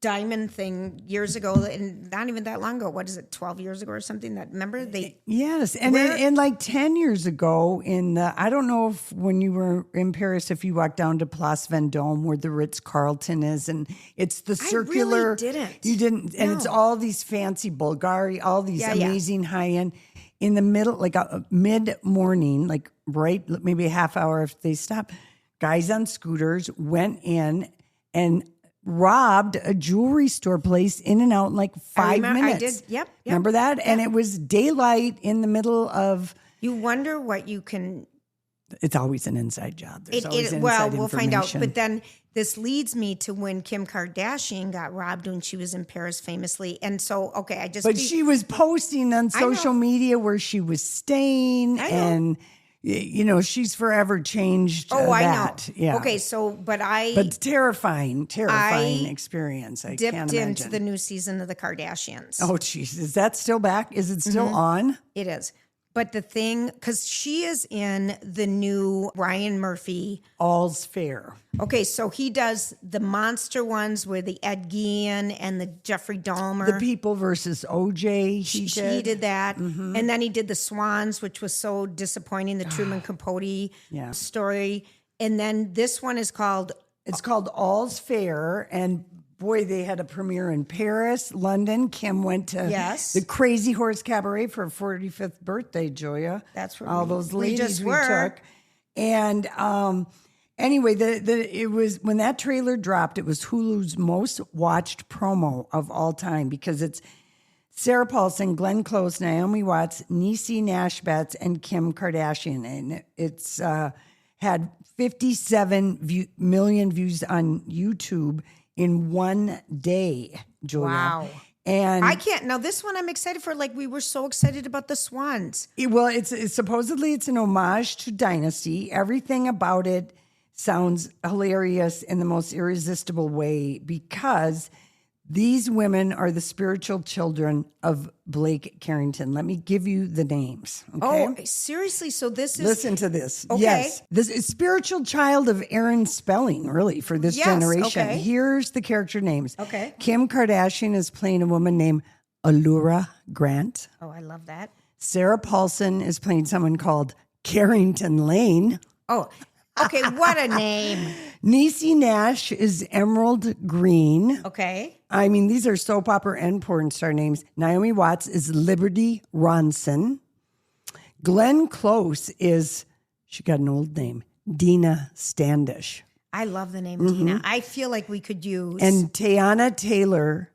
diamond thing years ago, and not even that long ago. What is it, 12 years ago or something? That remember they? Yes, and like 10 years ago I don't know if when you were in Paris, if you walked down to Place Vendôme where the Ritz Carlton is, and it's the circular. I really didn't. You didn't, and it's all these fancy Bulgari, all these amazing high end. In the middle, like a mid-morning, like right, maybe a half hour if they stop, guys on scooters went in and robbed a jewelry store place in and out in like 5 minutes. I did. Yep. Remember that? And it was daylight in the middle of. You wonder what you can. It's always an inside job. There's always inside well, we'll find out. information. But then this leads me to when Kim Kardashian got robbed when she was in Paris famously. And so, okay, I just. But she was posting on social media where she was staying, and she's forever changed. I that. know. Yeah. Okay, so but terrifying experience. I can't dipped imagine. into the new season of the Kardashians. Oh, jeez, is that still back? Is it still on? It is. But the thing, because she is in the new Ryan Murphy. All's Fair. Okay, so he does the monster ones with the Ed Gein and the Jeffrey Dahmer. The People versus OJ. He did that. And then he did the Swans, which was so disappointing, the Truman Capote story. And then this one is called... It's called All's Fair, and boy, they had a premiere in Paris, London. Kim went to the Crazy Horse Cabaret for her 45th birthday, Julia. That's where all those ladies just we were. took. And anyway, it was when that trailer dropped, it was Hulu's most watched promo of all time because it's Sarah Paulson, Glenn Close, Naomi Watts, Niecy Nash Betts, and Kim Kardashian. And it's had 57 million views on YouTube in one day, Julia. Wow. And I can't. Now, this one I'm excited for. Like, we were so excited about the Swans. It's supposedly it's an homage to Dynasty. Everything about it sounds hilarious in the most irresistible way because these women are the spiritual children of Blake Carrington. Let me give you the names. Okay? Oh, seriously? So this is... Listen to this. Okay. Yes. This is spiritual child of Aaron Spelling, really, for this generation. Okay. Here's the character names. Okay. Kim Kardashian is playing a woman named Allura Grant. Oh, I love that. Sarah Paulson is playing someone called Carrington Lane. Oh, okay. What a name. Niecy Nash is Emerald Green. Okay. I mean, these are soap opera and porn star names. Naomi Watts is Liberty Ronson. Glenn Close is, she got an old name, Dina Standish. I love the name Dina. I feel like we could use... And Teyana Taylor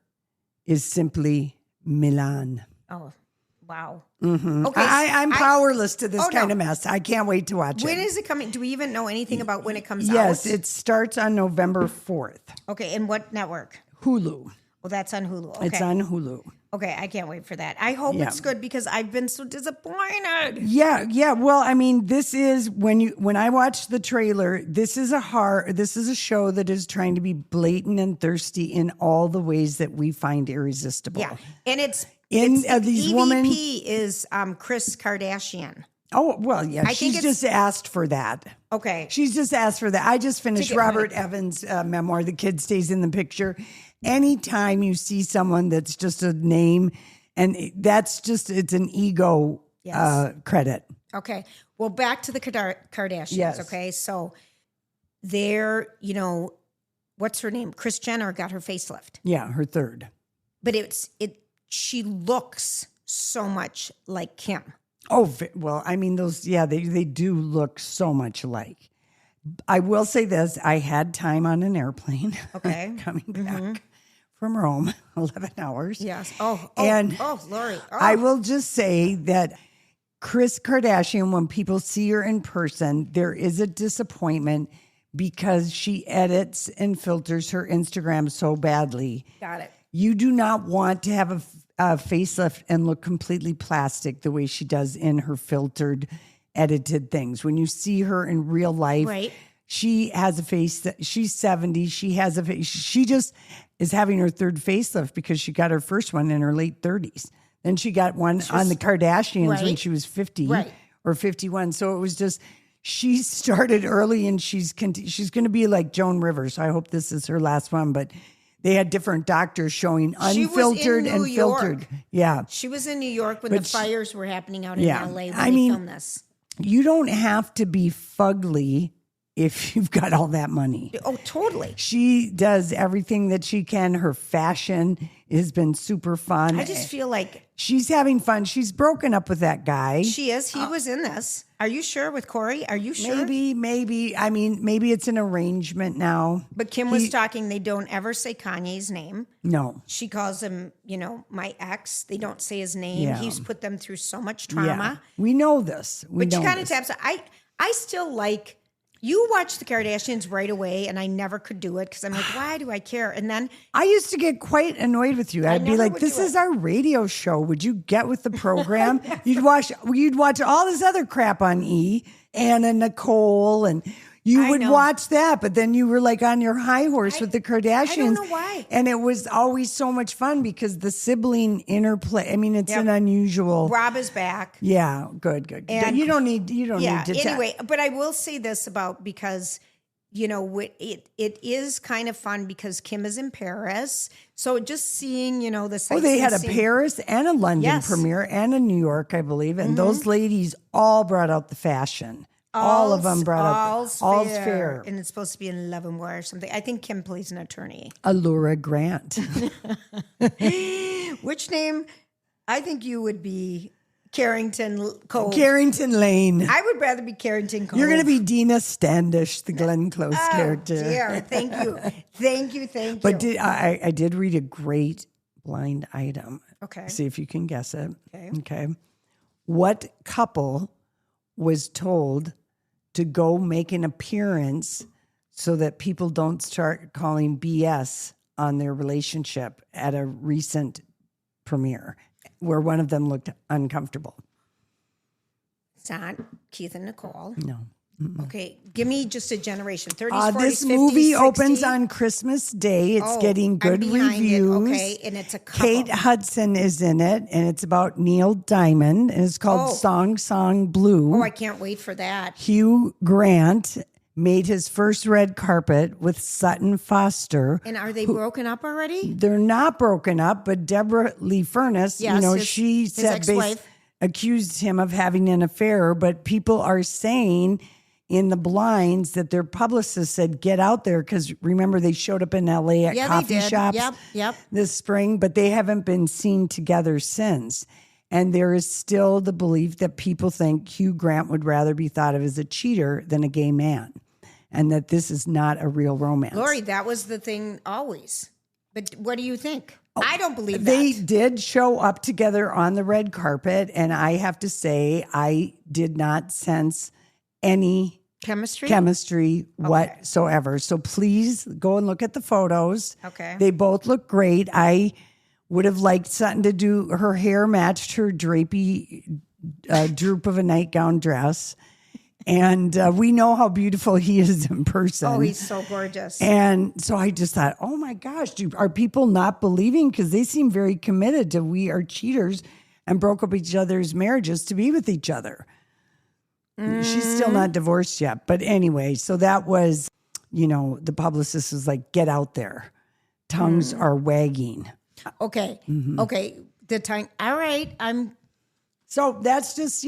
is simply Milan. Oh, wow. Okay, I'm powerless to this kind of mess. I can't wait to watch When it. is it coming? Do we even know anything about when it comes out? Yes, it starts on November 4th. Okay, and what network? Hulu. Well, that's on Hulu. Okay. It's on Hulu. Okay, I can't wait for that. I hope it's good because I've been so disappointed. Yeah. Well, I mean, this is when I watched the trailer, this is a show that is trying to be blatant and thirsty in all the ways that we find irresistible. Yeah, and it's these EVP women is Kris Kardashian. Oh, well, yeah. She's just asked for that. Okay. She's just asked for that. I just finished Robert Evans' memoir, The Kid Stays in the Picture. Anytime you see someone that's just a name, and it's an ego credit. Okay. Well, back to the Kardashians. Yes. Okay. So they're, what's her name? Kris Jenner got her facelift. Yeah, her third. But she looks so much like Kim. Oh, well, I mean, they do look so much alike. I will say this. I had time on an airplane. Okay. Coming back from Rome, 11 hours. Yes. Lori. Oh. I will just say that Kris Kardashian, when people see her in person, there is a disappointment because she edits and filters her Instagram so badly. Got it. You do not want to have a facelift and look completely plastic the way she does in her filtered, edited things. When you see her in real life, right. She has a face that she's 70. She has a face. She just is having her third facelift because she got her first one in her late 30s. Then she got one on the Kardashians when she was 50 or 51. So it was just, she started early and she's going to be like Joan Rivers. So I hope this is her last one, but they had different doctors showing unfiltered and filtered. Yeah. She was in New York when the fires were happening out in LA when they filmed this. You don't have to be fugly if you've got all that money. Oh, totally. She does everything that she can. Her fashion has been super fun. I just feel like She's having fun. She's broken up with that guy. she is. He was in this. Are you sure with Corey? Are you sure? Maybe. I mean, maybe it's an arrangement now. But Kim was talking. They don't ever say Kanye's name. No. She calls him, my ex. They don't say his name. Yeah. He's put them through so much Yeah. trauma. We know this. But she kind of taps. I still like. You watch the Kardashians right away, and I never could do it because I'm like, why do I care? And then I used to get quite annoyed with you. I'd be never like, would "This do is it." our radio show. Would you get with the program?" You'd watch all this other crap on E, Anna Nicole, and you I would know. watch that. But then you were like on your high horse with the Kardashians. I don't know why. And it was always so much fun because the sibling interplay. I mean, it's an unusual. Rob is back. Yeah, good. And- you don't need to. Anyway, but I will say this about because it is kind of fun because Kim is in Paris, so just seeing the sights. Oh, they had a and seeing- Paris and a London Yes. premiere and a New York, I believe. And those ladies all brought out the fashion. All of them brought out all's fair. and it's supposed to be in Love and War or something. I think Kim plays an attorney. Allura Grant. Which name? I think you would be Carrington Cove. Carrington Lane. I would rather be Carrington Cove. You're going to be Dina Standish, the Glenn Close character. Dear, thank you. But I did read a great blind item. Okay. See if you can guess it. Okay. What couple was told to go make an appearance so that people don't start calling BS on their relationship at a recent premiere where one of them looked uncomfortable? It's not Keith and Nicole. No. Okay, give me just a generation. 30s, 40s, This 50s, movie 60s. opens on Christmas Day. It's getting I'm good behind it. reviews. Okay, and it's a couple. Kate Hudson is in it, and it's about Neil Diamond, and it's called Song Blue. Oh, I can't wait for that. Hugh Grant made his first red carpet with Sutton Foster. And are they broken up already? They're not broken up, but Deborah Lee Furness, Yes, she his said ex-wife. accused him of having an affair, but people are saying in the blinds that their publicist said, get out there, because remember they showed up in LA at Yeah, coffee they did. shops Yep. this spring, but they haven't been seen together since. And there is still the belief that people think Hugh Grant would rather be thought of as a cheater than a gay man, and that this is not a real romance. Lori, that was the thing always. But what do you think? I don't believe They that. did show up together on the red carpet, and I have to say, I did not sense any Chemistry? whatsoever. So please go and look at the photos. Okay. They both look great. I would have liked Sutton to do her hair matched her drapey droop of a nightgown dress. And we know how beautiful he is in person. Oh, he's so gorgeous. And so I just thought, oh my gosh, are people not believing? Because they seem very committed to we are cheaters and broke up each other's marriages to be with each other. She's still not divorced yet. But anyway, so that was, the publicist was like, get out there. Tongues are wagging. Okay. Mm-hmm. Okay. The time. All right. So that's just,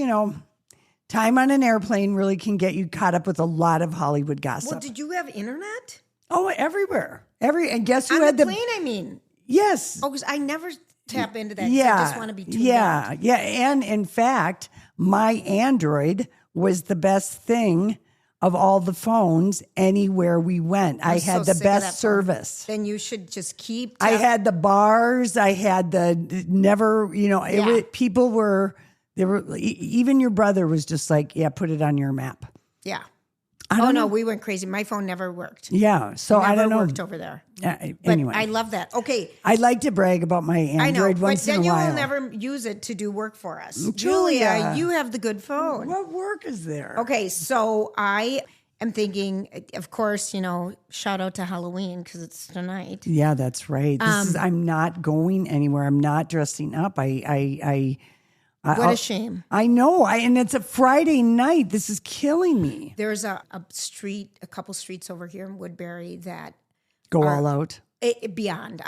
time on an airplane really can get you caught up with a lot of Hollywood gossip. Well, did you have internet? Oh, everywhere. And guess who On had the plane, I mean. Yes. Oh, because I never tap into that. 'Cause Yeah. I just want to be tuned yeah. out. Yeah. And in fact, my Android was the best thing of all the phones anywhere we went. I had so the sick of that phone. best service. Then you should just keep. I had the bars. I had the never, people were, even your brother was just like, yeah, put it on your map. Yeah. I Oh don't no, know. we went crazy. My phone never worked. Yeah. So I Never don't know. worked over there. But Anyway, I love that. Okay. I like to brag about my Android I know, but once in then a you while. will never use it to do work for us. Julia. You have the good phone. What work is there? Okay, so I am thinking, of course, shout out to Halloween because it's tonight. Yeah, that's right. I'm not going anywhere. I'm not dressing up. What a shame. I know. And it's a Friday night. This is killing me. There's a couple streets over here in Woodbury that Go all out. beyond.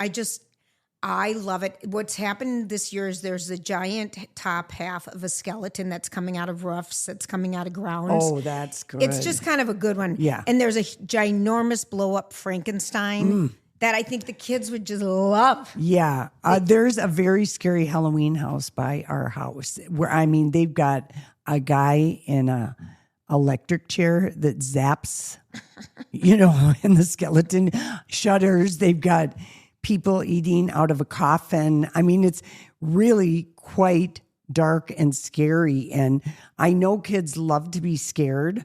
I love it. What's happened this year is there's a giant top half of a skeleton that's coming out of roofs, that's coming out of grounds. Oh, that's good. It's just kind of a good one. Yeah. And there's a ginormous blow up Frankenstein that I think the kids would just love. Yeah. There's a very scary Halloween house by our house where, they've got a guy in a electric chair that zaps, and the skeleton shudders. They've got people eating out of a coffin. It's really quite dark and scary. And I know kids love to be scared.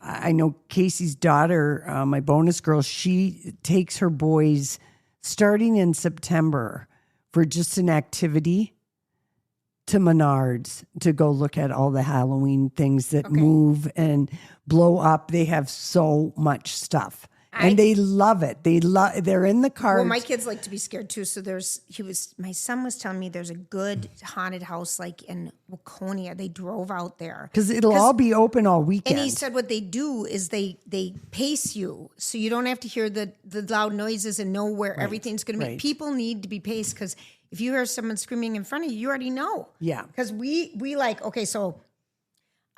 I know Casey's daughter, my bonus girl, she takes her boys starting in September for just an activity to Menards to go look at all the Halloween things that move and blow up. They have so much stuff. And they love it. They're in the car. Well, my kids like to be scared too. So my son was telling me there's a good haunted house like in Waconia. They drove out there. Because it'll all be open all weekend. And he said what they do is they pace you so you don't have to hear the loud noises and know where everything's going to be. Right. People need to be paced because if you hear someone screaming in front of you, you already know. Yeah. Because so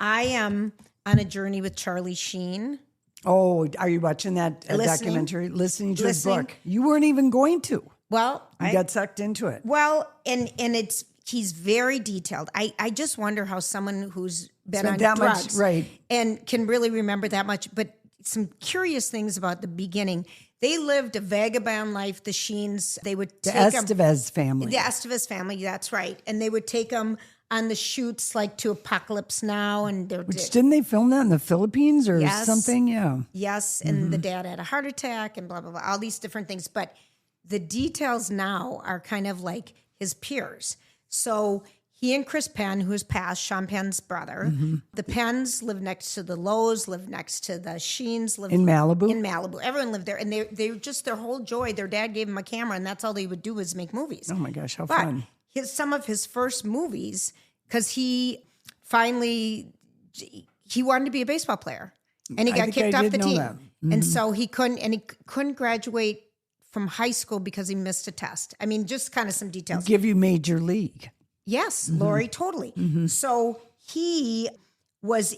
I am on a journey with Charlie Sheen. Oh, are you watching that documentary? Listening to his book. You weren't even going to. Well, you got sucked into it. Well, and he's very detailed. I just wonder how someone who's been on that drugs much, right, and can really remember that much. But some curious things about the beginning. They lived a vagabond life. The Sheens, they would take Estevez family. The Estevez family, that's right. And they would take them on the shoots like to Apocalypse Now. Didn't they film that in the Philippines or something? Yeah. Yes, and the dad had a heart attack and blah, blah, blah, all these different things. But the details now are kind of like his peers. So he and Chris Penn, who's passed, Sean Penn's brother, the Penns lived next to the Lowe's, lived next to the Sheens, lived in Malibu. In Malibu. Everyone lived there. And they just, their whole joy, their dad gave them a camera and that's all they would do was make movies. Oh my gosh, how fun. Some of his first movies, because he wanted to be a baseball player and he got kicked off the team. And so he couldn't graduate from high school because he missed a test. Just kind of some details. Give you major league. Yes, Lori, totally. So he was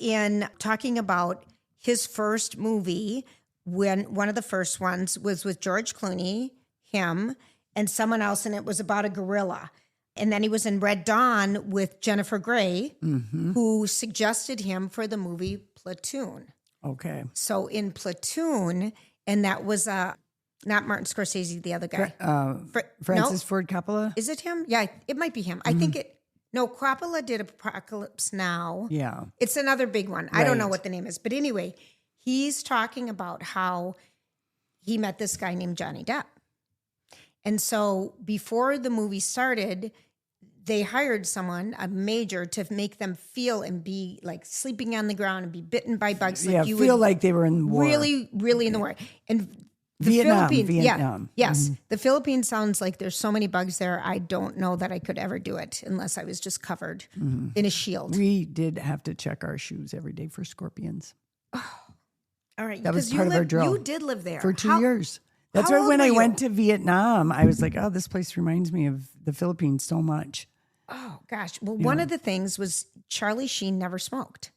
talking about his first movie when one of the first ones was with George Clooney, him, and someone else, and it was about a gorilla. And then he was in Red Dawn with Jennifer Grey, who suggested him for the movie Platoon. Okay. So in Platoon, and that was not Martin Scorsese, the other guy. Francis Ford Coppola? Is it him? Yeah, it might be him. I think Coppola did Apocalypse Now. Yeah. It's another big one. I don't know what the name is. But anyway, he's talking about how he met this guy named Johnny Depp. And so before the movie started, they hired someone, a major, to make them feel and be like sleeping on the ground and be bitten by bugs. Like you feel like they were in war. Really, really in the war. And Vietnam. Yeah, yes. The Philippines sounds like there's so many bugs there. I don't know that I could ever do it unless I was just covered in a shield. We did have to check our shoes every day for scorpions. Oh, all right. That was part of our drill. You did live there. For 2 years. That's why when I went to Vietnam, I was like, oh, this place reminds me of the Philippines so much. Oh, gosh. Well, one of the things was Charlie Sheen never smoked.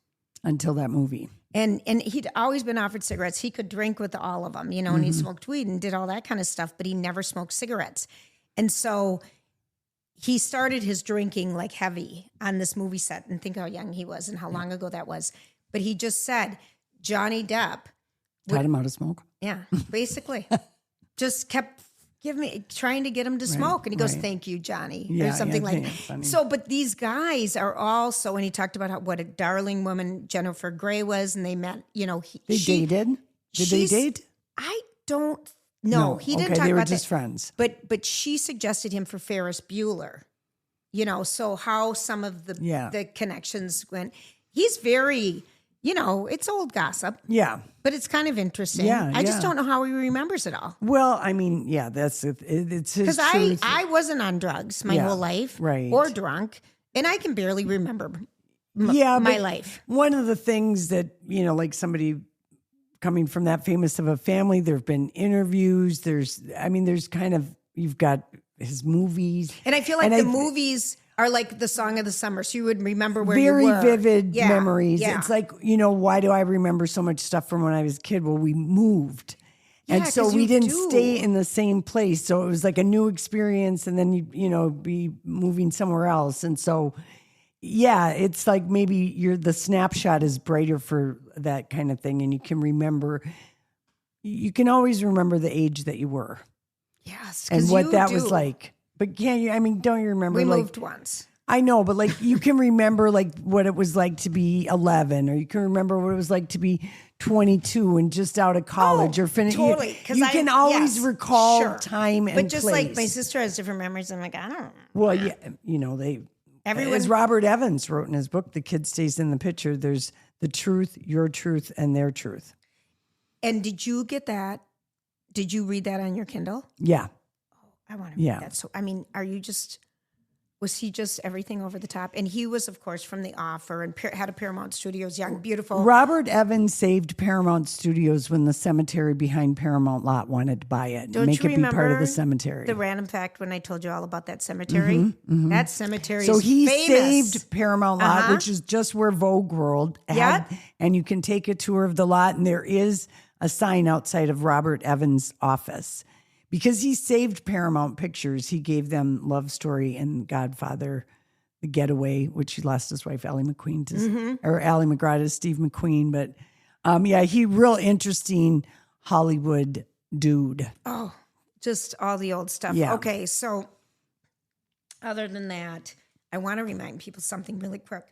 Until that movie. And he'd always been offered cigarettes. He could drink with all of them, and he smoked weed and did all that kind of stuff, but he never smoked cigarettes. And so he started his drinking like heavy on this movie set, and think how young he was and how long ago that was. But he just said Johnny Depp taught him how to smoke. Yeah, basically. Just kept trying to get him to smoke. And he goes, thank you, Johnny, or something like that. So, but these guys are also, and he talked about what a darling woman Jennifer Grey was, and they met, They dated? Did they date? I don't know. No, he didn't talk they were about just that. friends. But she suggested him for Ferris Bueller, so how some of the connections went. He's very... it's old gossip. Yeah. But it's kind of interesting. Yeah, I just don't know how he remembers it all. Well, that's it. It's his Because truth. I wasn't on drugs my whole life. Right. Or drunk. And I can barely remember my life. One of the things that, like somebody coming from that famous of a family, there have been interviews. There's kind of, you've got his movies. And I feel like the movies are like the song of the summer. So you would remember where very you were. vivid memories. Yeah. It's like, why do I remember so much stuff from when I was a kid? Well, we moved. And so 'cause we you didn't do. stay in the same place. So it was like a new experience, and then you be moving somewhere else. And so, yeah, it's like maybe the snapshot is brighter for that kind of thing. And you can always remember the age that you were. Yes. And what that was like. But don't you remember? We moved once. I know, but like you can remember like what it was like to be 11, or you can remember what it was like to be 22 and just out of college or finish. Totally. You can always recall time and But just place. like my sister has different memories. I'm like, I don't know. Well, yeah, as Robert Evans wrote in his book, The Kid Stays in the Picture, there's the truth, your truth, and their truth. And did you get that? Did you read that on your Kindle? Yeah. I want to read that. So, was he just everything over the top? And he was, of course, from The Offer and had a Paramount Studios, young, beautiful. Robert Evans saved Paramount Studios when the cemetery behind Paramount lot wanted to buy it and make it be part of the cemetery. The random fact when I told you all about that cemetery? That cemetery so is he famous. saved Paramount lot, which is just where Vogue World had. And you can take a tour of the lot, and there is a sign outside of Robert Evans' office. Because he saved Paramount Pictures, he gave them Love Story and Godfather, The Getaway, which he lost his wife, Ally McQueen, or Ally McGraw to Steve McQueen. But he real interesting Hollywood dude. Oh, just all the old stuff. Yeah. Okay, so other than that, I want to remind people something really quick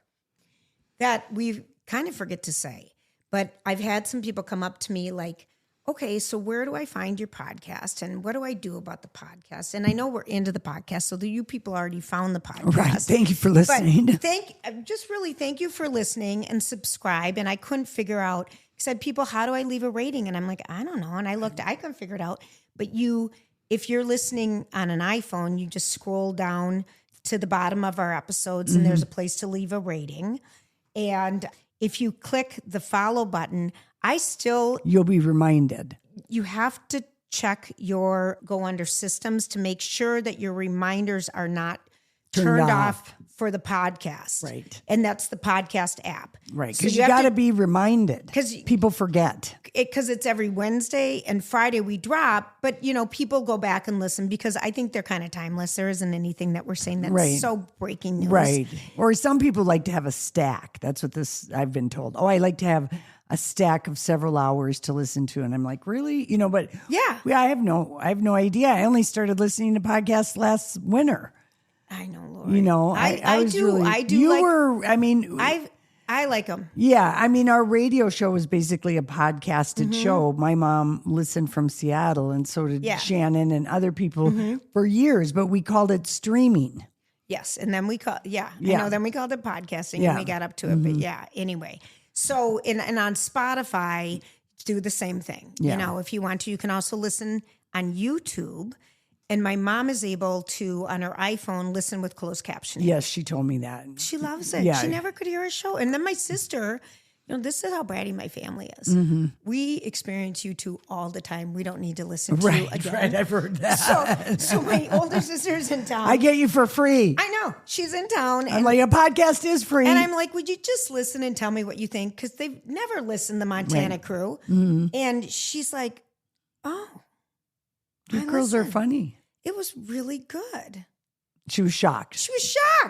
that we kind of forget to say. But I've had some people come up to me like, okay, so where do I find your podcast and what do I do about the podcast? And I know we're into the podcast, so you people already found the podcast. Right. Thank you for listening. But thank you for listening and subscribe. And I couldn't figure out, said people, how do I leave a rating? And I'm like, I don't know. And I couldn't figure it out. But if you're listening on an iPhone, you just scroll down to the bottom of our episodes and there's a place to leave a rating. And if you click the follow button, you'll be reminded. You have to go under systems to make sure that your reminders are not turned off for the podcast. Right. And that's the podcast app. Right. Because you got to be reminded. Because people forget. Because it's every Wednesday and Friday we drop, but people go back and listen because I think they're kind of timeless. There isn't anything that we're saying that's so breaking news. Right. Or some people like to have a stack. That's what I've been told. Oh, I like to have a stack of several hours to listen to. And I'm like, really? But I have no idea. I only started listening to podcasts last winter. I know, Lord. I like them. Yeah. Our radio show was basically a podcasted show. My mom listened from Seattle, and so did Shannon and other people for years, but we called it streaming. Yes. And then we called it podcasting and we got up to it. But anyway. So, and on Spotify, do the same thing. Yeah. If you want to, you can also listen on YouTube. And my mom is able to, on her iPhone, listen with closed captioning. Yes, she told me that. She loves it. Yeah. She never could hear a show. And then my sister, this is how bratty my family is. We experience you two all the time. We don't need to listen to you again. Right, I've heard that. So my older sister's in town. I get you for free. I know. She's in town. I'm like, a podcast is free. And I'm like, would you just listen and tell me what you think? Because they've never listened to Montana Crew. And she's like, oh. Your girls are funny. It was really good. She was shocked.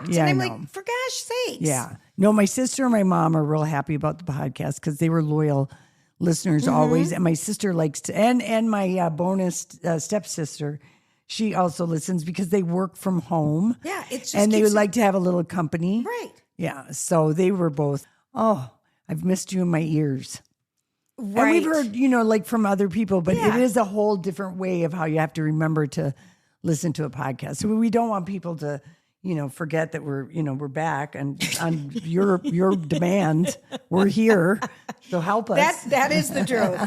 Yeah, and I'm like, for gosh sakes. Yeah. No, my sister and my mom are real happy about the podcast because they were loyal listeners always. And my sister likes to, and my bonus stepsister, she also listens because they work from home. Yeah. It's just and they would like to have a little company. Right. Yeah. So they were both, I've missed you in my ears. Right. And we've heard, like from other people, but it is a whole different way of how you have to remember to listen to a podcast. So we don't want people to, forget that we're back and on your demand, we're here. So help us. That is the truth.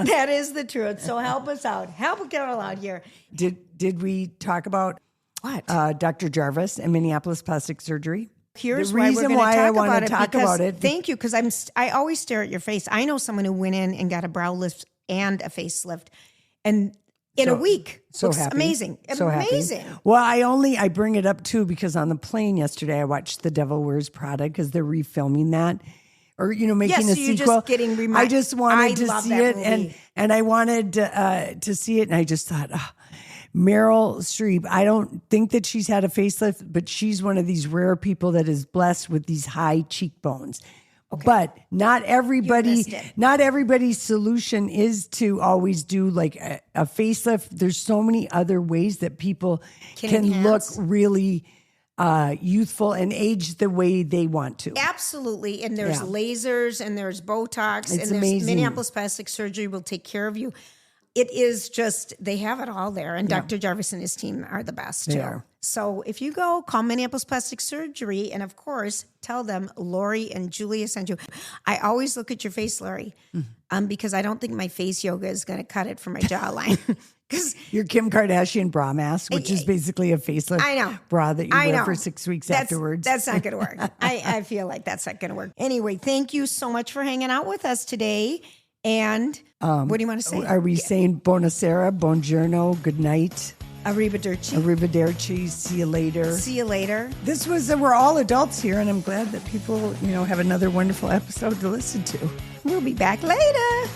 That is the truth. So help us out. Help a girl out here. Did we talk about what? Dr. Jarvis and Minneapolis plastic surgery? Here's the reason why I want to talk about it. Thank you, because I always stare at your face. I know someone who went in and got a brow lift and a facelift, and in a week. So Looks happy. amazing. So Amazing. happy. Well, I bring it up too because on the plane yesterday I watched The Devil Wears Prada because they're refilming that, or making a so you're sequel. just getting I just wanted to love see that it, movie. and I wanted to see it, and I just thought, Meryl Streep. I don't think that she's had a facelift, but she's one of these rare people that is blessed with these high cheekbones. Okay. But not everybody's solution is to always do like a facelift. There's so many other ways that people can look really youthful and age the way they want to. Absolutely. And there's lasers and there's Botox and there's amazing. Minneapolis Plastic Surgery will take care of you. It is just, they have it all there. And Dr. Jarvis and his team are the best too. are. So if you go, call Minneapolis Plastic Surgery and of course, tell them Lori and Julia sent you. I always look at your face, Lori, because I don't think my face yoga is going to cut it for my jawline. Because your Kim Kardashian bra mask, which is basically a facelift bra that you wear for 6 weeks afterwards. That's not going to work. I feel like that's not going to work. Anyway, thank you so much for hanging out with us today. And what do you want to say? Are we saying buonasera, buongiorno, good night? Arrivederci. Arrivederci. See you later. See you later. This was, we're all adults here, and I'm glad that people, have another wonderful episode to listen to. We'll be back later.